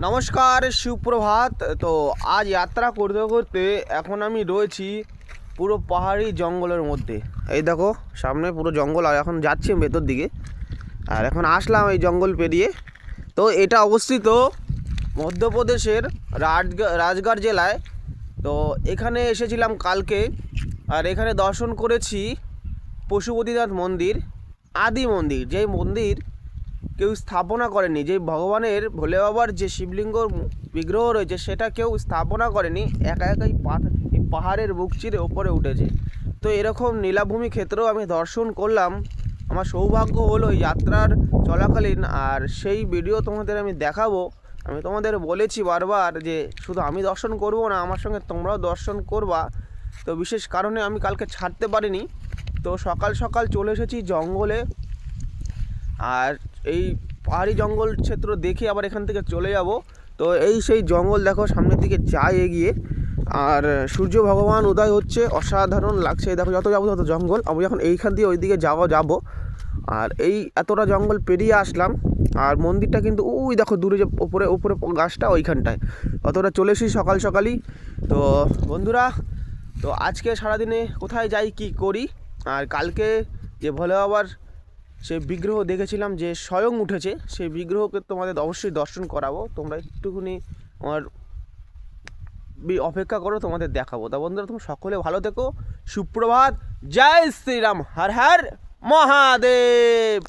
নমস্কার, সুপ্রভাত। তো আজ যাত্রা করতে করতে এখন আমি রয়েছি পুরো পাহাড়ি জঙ্গলের মধ্যে। এই দেখো সামনে পুরো জঙ্গল, আর এখন যাচ্ছি ভেতর দিকে। আর এখন আসলাম এই জঙ্গল পেরিয়ে। তো এটা অবস্থিত মধ্যপ্রদেশের রাজগড় জেলায়। তো এখানে এসেছিলাম কালকে, আর এখানে দর্শন করেছি পশুপতিনাথ মন্দির, আদি মন্দির। যেই মন্দির কেউ স্থাপনা করেনি, যে ভগবানের ভোলে বাবার যে শিবলিঙ্গ বিগ্রহ রয়েছে সেটা কেউ স্থাপনা করেনি, একা একাই এই পাহাড়ের বুক চিরে ওপরে উঠেছে। তো এরকম নীলাভূমি ক্ষেত্রেও আমি দর্শন করলাম। আমার সৌভাগ্য হলো এই যাত্রার চলাকালীন, আর সেই ভিডিও তোমাদের আমি দেখাবো। আমি তোমাদের বলেছি বারবার যে শুধু আমি দর্শন করব না, আমার সঙ্গে তোমরাও দর্শন করবা। তো বিশেষ কারণে আমি কালকে ছাড়তে পারিনি। তো সকাল সকাল চলে এসেছি জঙ্গলে, আর এই পাহাড়ি জঙ্গল ক্ষেত্র দেখে আবার এখান থেকে চলে যাব। তো এই সেই জঙ্গল দেখো, সামনের দিকে যায় এগিয়ে, আর সূর্য ভগবান উদয় হচ্ছে, অসাধারণ লাগছে। দেখো যত যাবো তত জঙ্গল, আমি এখন এইখান দিয়ে ওইদিকে যাব। আর এই এতটা জঙ্গল পেরিয়ে আসলাম, আর মন্দিরটা কিন্তু ওই দেখো দূরে, যে উপরে উপরে গাছটা ওইখানটায়। অতটা চলে এসেছি সকাল সকালই। তো বন্ধুরা, তো আজকে সারাদিনে কোথায় যাই কি করি, আর কালকে যে ভোলে বাবার সেই বিগ্রহ দেখেছিলাম যে স্বয়ং উঠেছে, সেই বিগ্রহকে তোমাদের অবশ্যই দর্শন করাবো। তোমরা একটুখানি আমার অপেক্ষা করো, তোমাদের দেখাবো। তা বন্ধুরা, তোমরা সকলে ভালো থেকো। সুপ্রভাত, জয় শ্রীরাম, হর হর মহাদেব।